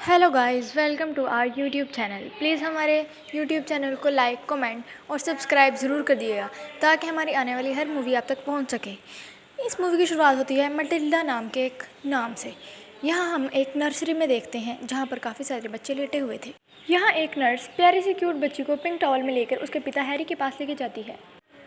Hello guys, welcome to our YouTube channel. Please हमारे YouTube channel को like, comment और subscribe ज़रूर कर दिएगा ताकि हमारी आने वाली हर मूवी आप तक पहुंच सके। इस मूवी की शुरुआत होती है मटिल्डा नाम के एक नाम से। यहाँ हम एक नर्सरी में देखते हैं जहाँ पर काफ़ी सारे बच्चे लेटे हुए थे। यहाँ एक नर्स प्यारी सी क्यूट बच्ची को पिंक टॉवल में लेकर उसके पिता हैरी के पास लेके जाती है।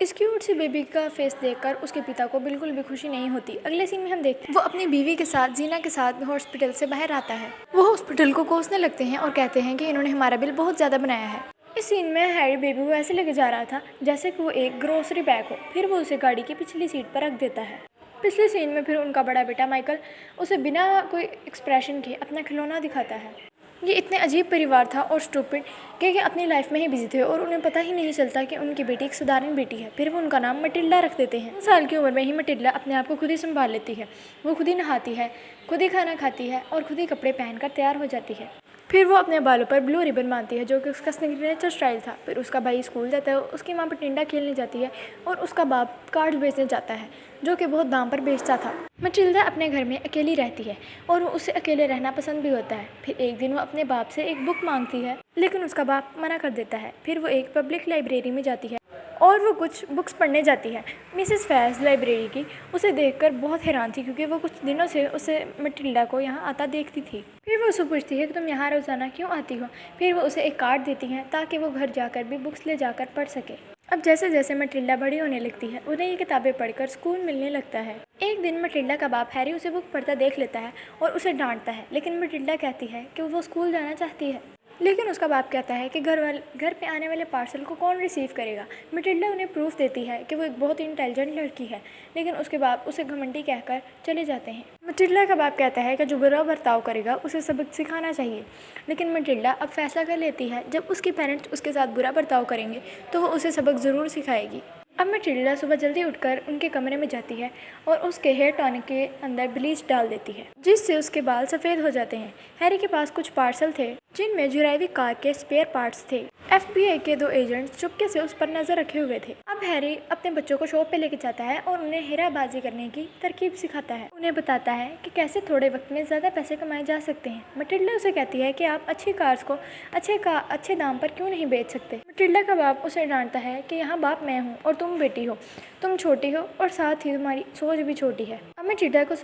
इस क्यूट सी बेबी का फेस देखकर उसके पिता को बिल्कुल भी खुशी नहीं होती। अगले सीन में हम देखते हैं वो अपनी बीवी के साथ जीना के साथ हॉस्पिटल से बाहर आता है। वो हॉस्पिटल को कोसने लगते हैं और कहते हैं कि इन्होंने हमारा बिल बहुत ज़्यादा बनाया है। इस सीन में हैरी बेबी को ऐसे लेके जा रहा था जैसे कि वो एक ग्रोसरी बैग हो। फिर वो उसे गाड़ी की पिछली सीट पर रख देता है। पिछले सीन में फिर उनका बड़ा बेटा माइकल उसे बिना कोई एक्सप्रेशन के अपना खिलौना दिखाता है। ये इतने अजीब परिवार था और स्टूपिड कि अपनी लाइफ में ही बिजी थे और उन्हें पता ही नहीं चलता कि उनकी बेटी एक साधारण बेटी है। फिर वो उनका नाम मटिल्डा रख देते हैं। 2 साल की उम्र में ही मटिल्डा अपने आप को खुद ही संभाल लेती है। वो खुद ही नहाती है, खुद ही खाना खाती है और खुद ही कपड़े पहनकर तैयार हो जाती है। फिर वो अपने बालों पर ब्लू रिबन बांधती है जो कि उसका सिग्नेचर स्टाइल था। फिर उसका भाई स्कूल जाता है, उसकी माँ मटिल्डा खेलने जाती है और उसका बाप कार्ड बेचने जाता है जो कि बहुत दाम पर बेचता था। मटिल्डा अपने घर में अकेली रहती है और वो उसे अकेले रहना पसंद भी होता है। फिर एक दिन वो अपने बाप से एक बुक मांगती है लेकिन उसका बाप मना कर देता है। फिर वो एक पब्लिक लाइब्रेरी में जाती है और वो कुछ बुक्स पढ़ने जाती है। मिसेस फैज लाइब्रेरी की उसे देखकर बहुत हैरान थी क्योंकि वो कुछ दिनों से उसे मटिल्डा को यहाँ आता देखती थी। फिर वो उसे पूछती है कि तुम यहाँ रोज़ाना क्यों आती हो। फिर वो उसे एक कार्ड देती हैं ताकि वो घर जाकर भी बुक्स ले जाकर पढ़ सके। अब जैसे जैसे मटिल्डा बड़ी होने लगती है उन्हें ये किताबें पढ़कर सुकून मिलने लगता है। एक दिन मटिल्डा का बाप हैरी उसे बुक पढ़ता देख लेता है और उसे डांटता है लेकिन मटिल्डा कहती है कि वो स्कूल जाना चाहती है। लेकिन उसका बाप कहता है कि घर पे आने वाले पार्सल को कौन रिसीव करेगा। मटिल्डा उन्हें प्रूफ देती है कि वो एक बहुत ही इंटेलिजेंट लड़की है लेकिन उसके बाप उसे घमंडी कहकर चले जाते हैं। मटिल्डा का बाप कहता है कि जो बुरा बर्ताव करेगा उसे सबक सिखाना चाहिए। लेकिन मटिल्डा अब फैसला कर लेती है जब उसके पेरेंट्स उसके साथ बुरा बर्ताव करेंगे तो वो उसे सबक ज़रूर सिखाएगी। अब मटिल्डा सुबह जल्दी उठकर उनके कमरे में जाती है और उसके हेयर टॉनिक के अंदर ब्लीच डाल देती है जिससे उसके बाल सफ़ेद हो जाते हैं। हैरी के पास कुछ पार्सल थे जिनमें जुराइवी कार के स्पेयर पार्ट्स थे। FBI के 2 एजेंट चुपके से उस पर नजर रखे हुए थे। अब हैरी अपने बच्चों को शॉप पे लेके जाता है और उन्हें हेराबाजी करने की तरकीब सिखाता है। उन्हें बताता है कि कैसे थोड़े वक्त में ज़्यादा पैसे कमाए जा सकते हैं। मटिल्डा उसे कहती है कि आप अच्छी कार्स को अच्छे दाम पर क्यों नहीं बेच सकते। मटिल्डा का बाप उसे डांटता है कि यहाँ बाप मैं हूँ और तुम बेटी हो, तुम छोटी हो और साथ ही तुम्हारी सोच भी छोटी है। अब मटिल्डा को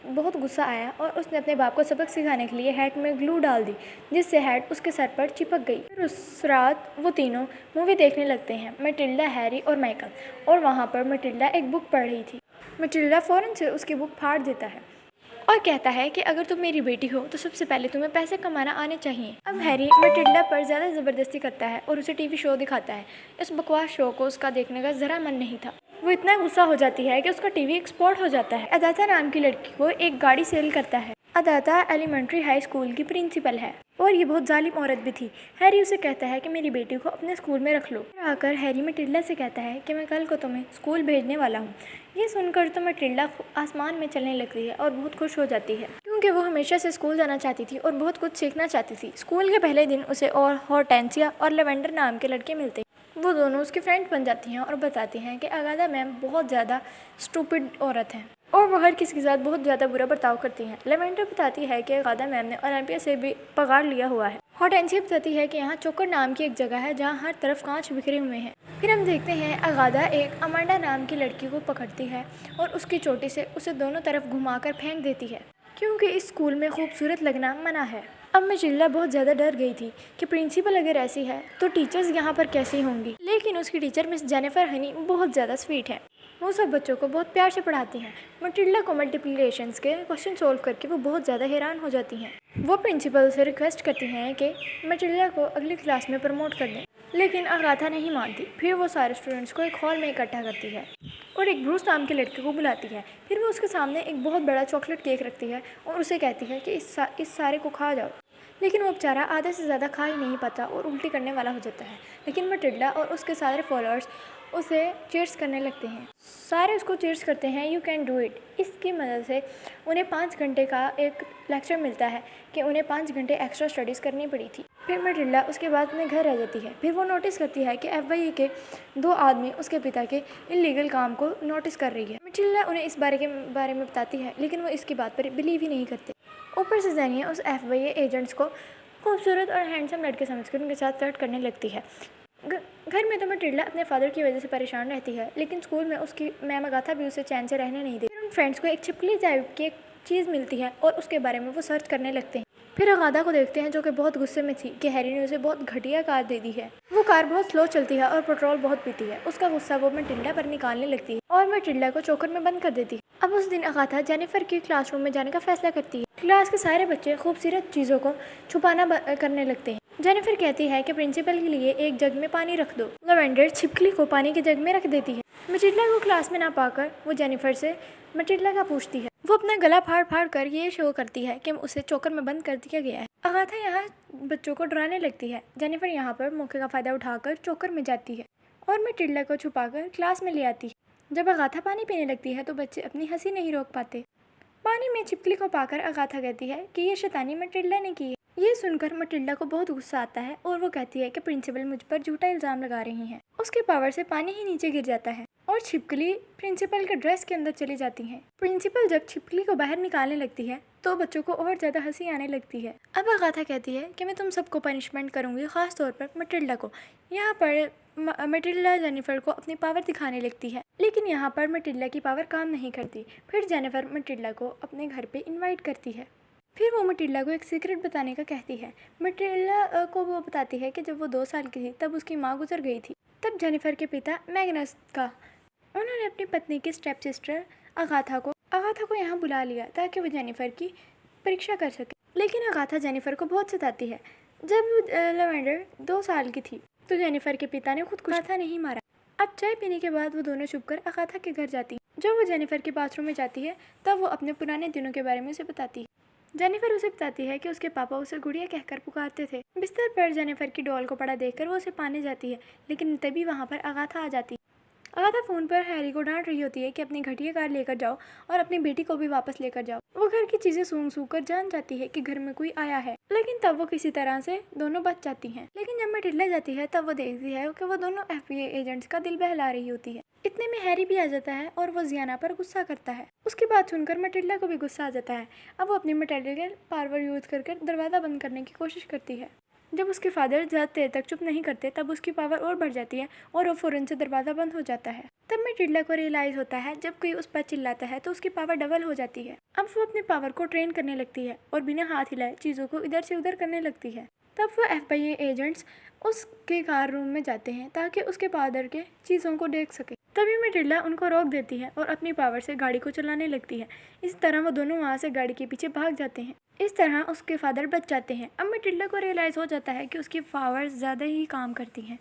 बहुत गुस्सा आया और उसने अपने बाप को सबक सिखाने के लिए हैट में ग्लू डाल दी जिससे हैट उसके सर पर चिपक गई। फिर उस रात वो तीनों मूवी देखने लगते हैं, मटिल्डा, हैरी और माइकल। और वहाँ पर मटिल्डा एक बुक पढ़ रही थी। मटिल्डा फ़ौरन से उसकी बुक फाड़ देता है और कहता है कि अगर तुम मेरी बेटी हो तो सबसे पहले तुम्हें पैसे कमाना आने चाहिए। अब हैरी मटिल्डा पर ज़्यादा ज़बरदस्ती करता है और उसे टीवी शो दिखाता है। इस बकवास शो को उसका देखने का ज़रा मन नहीं था। वो इतना गुस्सा हो जाती है कि उसका टीवी एक्सपोर्ट हो जाता है। अदाता नाम की लड़की को एक गाड़ी सेल करता है। अदाता एलिमेंट्री हाई स्कूल की प्रिंसिपल है और ये बहुत जालिम औरत भी थी। हैरी उसे कहता है कि मेरी बेटी को अपने स्कूल में रख लो। फिर आकर हैरी मटिल्डा से कहता है कि मैं कल को तुम्हें स्कूल भेजने वाला हूँ। ये सुनकर तो मटिल्डा आसमान में चलने लगती है और बहुत खुश हो जाती है क्योंकि वो हमेशा से स्कूल जाना चाहती थी और बहुत कुछ सीखना चाहती थी। स्कूल के पहले दिन उसे और हॉर्टेंसिया और लेवेंडर नाम के लड़के मिलते हैं। वो दोनों उसकी फ्रेंड बन जाती हैं और बताती हैं कि अगाधा मैम बहुत ज़्यादा स्टूपिड औरत हैं और वो हर किसी के साथ बहुत ज़्यादा बुरा बर्ताव करती हैं। लेवेंडर बताती है कि अगाधा मैम ने ओलंपिया से भी पगार लिया हुआ है। हॉर्टेंसिया बताती है कि यहाँ चोकर नाम की एक जगह है जहाँ हर तरफ कांच बिखरे हुए हैं। फिर हम देखते हैं अगाधा एक अमांडा नाम की लड़की को पकड़ती है और उसकी चोटी से उसे दोनों तरफ घुमाकर फेंक देती है क्योंकि इस स्कूल में खूबसूरत लगना मना है। अब मटिल्डा बहुत ज़्यादा डर गई थी कि प्रिंसिपल अगर ऐसी है तो टीचर्स यहाँ पर कैसी होंगी। लेकिन उसकी टीचर मिस जेनिफर हनी बहुत ज़्यादा स्वीट है। वो सब बच्चों को बहुत प्यार से पढ़ाती हैं। मटिल्डा को मल्टीप्लिकेशंस के क्वेश्चन सोल्व करके वो बहुत ज़्यादा हैरान हो जाती हैं। वो प्रिंसिपल से रिक्वेस्ट करती हैं कि मटिल्डा को अगली क्लास में प्रमोट कर दें लेकिन अगाथा नहीं मानती। फिर वो सारे स्टूडेंट्स को एक हॉल में इकट्ठा करती है और एक ब्रूस नाम के लड़के को बुलाती है। फिर वो उसके सामने एक बहुत बड़ा चॉकलेट केक रखती है और उसे कहती है कि इस सारे को खा जाओ। लेकिन वो बेचारा आधे से ज़्यादा खा ही नहीं पाता और उल्टी करने वाला हो जाता है। लेकिन मटिल्डा और उसके सारे फॉलोअर्स उसे चीयर्स करने लगते हैं। सारे उसको चीयर्स करते हैं, यू कैन डू इट। इसकी मदद से उन्हें 5 घंटे का एक लेक्चर मिलता है कि उन्हें 5 घंटे एक्स्ट्रा स्टडीज़ करनी पड़ी थी। फिर मैटिल्डा उसके बाद अपने घर रह जाती है। फिर वो नोटिस करती है कि FBI के 2 आदमी उसके पिता के इलीगल काम को नोटिस कर रही है। मैटिल्डा उन्हें इस बारे में बताती है, लेकिन वो इसकी बात पर बिलीव ही नहीं करते। ऊपर से ज़ेनिया उस FBI एजेंट्स को खूबसूरत और हैंडसम लड़के समझकर उनके साथ फ्लर्ट करने लगती है। घर में तो मैटिल्डा अपने फादर की वजह से परेशान रहती है, लेकिन स्कूल में उसकी मैम अगाथा भी उसे चैन से रहने नहीं देती। फिर उन फ्रेंड्स को एक छिपकली टाइप की एक चीज़ मिलती है और उसके बारे में वो सर्च करने लगते हैं। फिर अगाथा को देखते हैं, जो कि बहुत गुस्से में थी कि हैरी ने उसे बहुत घटिया कार दे दी है। वो कार बहुत स्लो चलती है और पेट्रोल बहुत पीती है। उसका गुस्सा वो मैटिल्डा पर निकालने लगती है और मैटिल्डा को चोकर में बंद कर देती है। अब उस दिन अगाथा जेनिफर की क्लासरूम में जाने का फैसला करती है। क्लास के सारे बच्चे खूबसूरत चीज़ों को छुपाना करने लगते हैं। जेनिफर कहती है कि प्रिंसिपल के लिए एक जग में पानी रख दो। लवेंडर छिपकली को पानी के जग में रख देती है। मैटिल्डा को क्लास में ना पाकर वो जेनिफर से मैटिल्डा का पूछती है। वो अपना गला फाड़ फाड़ कर ये शो करती है कि उसे चोकर में बंद कर दिया गया है। अगाथा यहाँ बच्चों को डराने लगती है। जेनिफर यहाँ पर मौके का फ़ायदा उठाकर चोकर में जाती है और मैटिल्डा को छुपाकर क्लास में ले आती है। जब अगाथा पानी पीने लगती है तो बच्चे अपनी हंसी नहीं रोक पाते। पानी में छिपकली को पाकर अगाथा कहती है कि ये शैतानी मैटिल्डा ने की है। ये सुनकर मैटिल्डा को बहुत गुस्सा आता है और वो कहती है कि प्रिंसिपल मुझ पर झूठा इल्ज़ाम लगा रही हैं। उसके पावर से पानी ही नीचे गिर जाता है और छिपकली प्रिंसिपल के ड्रेस के अंदर चली जाती है। प्रिंसिपल जब छिपकली को बाहर निकालने लगती है तो बच्चों को और ज़्यादा हंसी आने लगती है। अब अगाथा कहती है कि मैं तुम सबको पनिशमेंट करूँगी, ख़ास तौर पर मैटिल्डा को। यहाँ पर मैटिल्डा जेनिफर को अपनी पावर दिखाने लगती है, लेकिन यहाँ पर मैटिल्डा की पावर काम नहीं करती। फिर जेनिफर मैटिल्डा को अपने घर पे इनवाइट करती है। फिर वो मैटिल्डा को एक सीक्रेट बताने का कहती है। मैटिल्डा को वो बताती है कि जब वो 2 साल की थी तब उसकी माँ गुजर गई थी। तब जेनिफर के पिता मैग्नस का उन्होंने अपनी पत्नी की स्टेप सिस्टर अगाथा को यहाँ बुला लिया ताकि वो जेनिफर की परीक्षा कर सके। लेकिन अगाथा जेनिफर को बहुत सताती है। जब लवेंडर 2 साल की थी तो जेनिफर के पिता ने खुद को अगाथा नहीं मारा। अब चाय पीने के बाद वो दोनों छुपकर अगाथा के घर जाती हैं। जब वो जेनिफर के बाथरूम में जाती है तब वो अपने पुराने दिनों के बारे में उसे बताती है। जेनिफर उसे बताती है कि उसके पापा उसे गुड़िया कहकर पुकारते थे। बिस्तर पर जेनिफर की डॉल को पड़ा देखकर वो उसे पाने जाती है, लेकिन तभी वहाँ पर अगाथा आ जाती है। अगाथा फ़ोन पर हैरी को डांट रही होती है कि अपनी घटिया कार लेकर जाओ और अपनी बेटी को भी वापस लेकर जाओ। वो घर की चीज़ें सूंघ कर जान जाती है कि घर में कोई आया है, लेकिन तब वो किसी तरह से दोनों बच जाती हैं। लेकिन जब मैटिल्डा जाती है तब वो देखती है कि वो दोनों FBI एजेंट्स का दिल बहला रही होती है। इतने में हैरी भी आ जाता है और वो जियाना पर गुस्सा करता है। उसकी बात सुनकर मैटिल्डा को भी गुस्सा आ जाता है। अब वो अपनी मैटेरियल पावर यूज कर दरवाज़ा बंद करने की कोशिश करती है। जब उसके फादर ज़्यादा देर तक चुप नहीं करते तब उसकी पावर और बढ़ जाती है और वो फ़ौरन से दरवाज़ा बंद हो जाता है। तब मैटिल्डा को रियलाइज़ होता है जब कोई उस पर चिल्लाता है तो उसकी पावर डबल हो जाती है। अब वो अपनी पावर को ट्रेन करने लगती है और बिना हाथ हिलाए चीज़ों को इधर से उधर करने लगती है। तब वो FBI एजेंट्स उसके कार रूम में जाते हैं ताकि उसके फादर के चीज़ों को देख सके। तभी मैटिल्डा उनको रोक देती है और अपनी पावर से गाड़ी को चलाने लगती है। इस तरह वो दोनों वहाँ से गाड़ी के पीछे भाग जाते हैं। इस तरह उसके फादर बच जाते हैं। अब मैटिल्डा को रियलाइज़ हो जाता है कि उसकी पावर ज़्यादा ही काम करती हैं।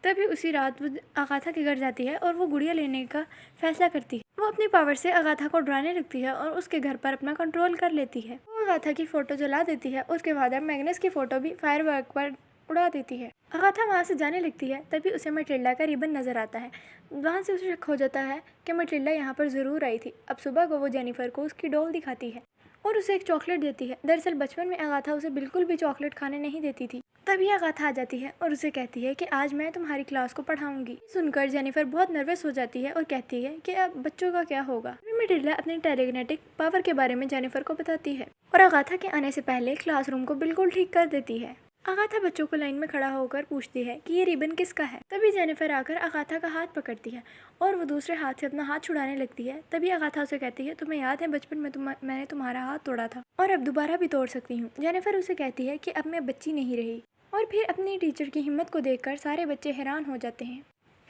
तभी उसी रात वो अगाथा के घर जाती है और वो गुड़िया लेने का फैसला करती है। वो अपनी पावर से अगाथा को डराने लगती है और उसके घर पर अपना कंट्रोल कर लेती है। वो अगाथा की फ़ोटो जला देती है। उसके फादर मैग्नस की फ़ोटो भी फायरवर्क पर उड़ा देती है। अगाथा वहाँ से जाने लगती है। तभी उसे मैटिल्डा का रिबन नज़र आता है। वहाँ से उसे शक हो जाता है कि मैटिल्डा यहाँ पर ज़रूर आई थी। अब सुबह को वो जेनिफर को उसकी डॉल दिखाती है और उसे एक चॉकलेट देती है। दरअसल बचपन में अगाथा उसे बिल्कुल भी चॉकलेट खाने नहीं देती थी। तभी अगाथा आ जाती है और उसे कहती है कि आज मैं तुम्हारी क्लास को पढ़ाऊंगी। सुनकर जेनिफर बहुत नर्वस हो जाती है और कहती है कि अब बच्चों का क्या होगा। मैटिल्डा अपनी टेलीग्नेटिक पावर के बारे में जेनिफर को बताती है और अगाथा के आने से पहले क्लासरूम को बिल्कुल ठीक कर देती है। अगाथा बच्चों को लाइन में खड़ा होकर पूछती है कि ये रिबन किसका है। तभी जेनिफर आकर अगाथा का हाथ पकड़ती है और वो दूसरे हाथ से अपना हाथ छुड़ाने लगती है। तभी अगाथा उसे कहती है तुम्हें याद है बचपन में मैंने तुम्हारा हाथ तोड़ा था और अब दोबारा भी तोड़ सकती हूँ। जेनिफर उसे कहती है कि अब मैं बच्ची नहीं रही और फिर अपनी टीचर की हिम्मत को देखकर सारे बच्चे हैरान हो जाते हैं।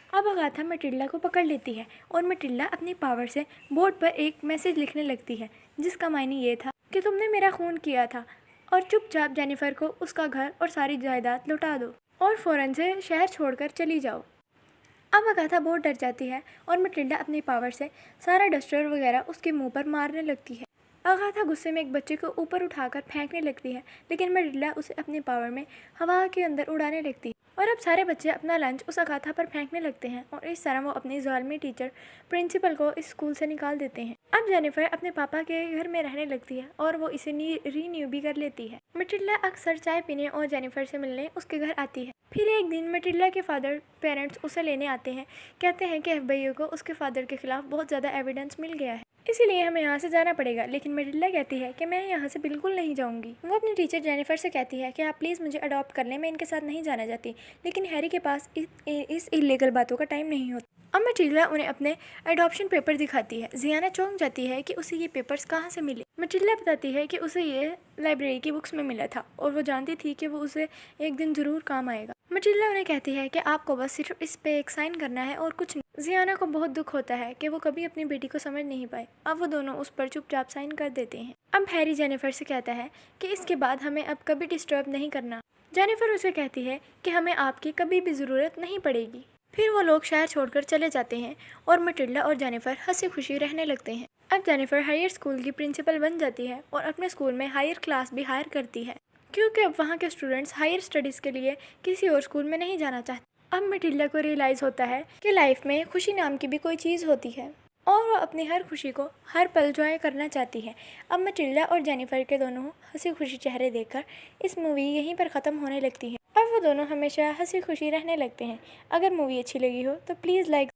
अब अगाथा मैटिल्डा को पकड़ लेती है और मैटिल्डा अपनी पावर से बोर्ड पर एक मैसेज लिखने लगती है जिसका मायने ये था कि तुमने मेरा खून किया था और चुपचाप जेनिफर को उसका घर और सारी जायदाद लौटा दो और फ़ौरन से शहर छोड़कर चली जाओ। अब अगाथा बहुत डर जाती है और मैटिल्डा अपनी पावर से सारा डस्टर वगैरह उसके मुंह पर मारने लगती है। अगाथा गुस्से में एक बच्चे को ऊपर उठाकर फेंकने लगती है, लेकिन मैटिल्डा उसे अपनी पावर में हवा के अंदर उड़ाने लगती है और अब सारे बच्चे अपना लंच उस अगाथा पर फेंकने लगते हैं और इस तरह वो अपनी ज़ालिमी टीचर प्रिंसिपल को इस स्कूल से निकाल देते हैं। अब जेनिफर अपने पापा के घर में रहने लगती है और वो इसे रीन्यू भी कर लेती है। मैटिल्डा अक्सर चाय पीने और जेनिफर से मिलने उसके घर आती है। फिर एक दिन मैटिल्डा के फादर पेरेंट्स उसे लेने आते हैं। कहते हैं कि एफबीआई को उसके फादर के खिलाफ बहुत ज़्यादा एविडेंस मिल गया है, इसीलिए हमें यहाँ से जाना पड़ेगा। लेकिन मैटिल्डा कहती है कि मैं यहाँ से बिल्कुल नहीं जाऊँगी। वो अपनी टीचर जेनिफर से कहती है कि आप प्लीज़ मुझे अडॉप्ट कर लें, मैं इनके साथ नहीं जाना चाहती। लेकिन हैरी के पास इस इलीगल बातों का टाइम नहीं होता। अब मैटिल्डा उन्हें अपने अडॉप्शन पेपर दिखाती है। जियाना चौंक जाती है कि उसे ये पेपर्स कहाँ से मिले। मैटिल्डा बताती है कि उसे ये लाइब्रेरी की बुक्स में मिला था और वो जानती थी कि वो उसे एक दिन ज़रूर काम आएगा। मैटिल्डा उन्हें कहती है कि आपको बस सिर्फ इस पे एक साइन करना है और कुछ नहीं। जियाना को बहुत दुख होता है कि वो कभी अपनी बेटी को समझ नहीं पाए। अब वो दोनों उस पर चुपचाप साइन कर देते हैं। अब हैरी जेनिफर से कहता है कि इसके बाद हमें अब कभी डिस्टर्ब नहीं करना। जेनिफर उसे कहती है कि हमें आपकी कभी भी ज़रूरत नहीं पड़ेगी। फिर वो लोग शहर छोड़कर चले जाते हैं और मैटिल्डा और जेनिफर हंसी खुशी रहने लगते हैं। अब जेनिफर हायर स्कूल की प्रिंसिपल बन जाती है और अपने स्कूल में हायर क्लास भी हायर करती है, क्योंकि अब वहाँ के स्टूडेंट्स हायर स्टडीज़ के लिए किसी और स्कूल में नहीं जाना चाहते। अब मैटिल्डा को रियलाइज़ होता है कि लाइफ में खुशी नाम की भी कोई चीज़ होती है और वो अपनी हर खुशी को हर पल एंजॉय करना चाहती है। अब मैटिल्डा और जेनिफर के दोनों हंसी खुशी चेहरे देखकर इस मूवी यहीं पर ख़त्म होने लगती है। अब वो दोनों हमेशा हंसी खुशी रहने लगते हैं। अगर मूवी अच्छी लगी हो तो प्लीज़ लाइक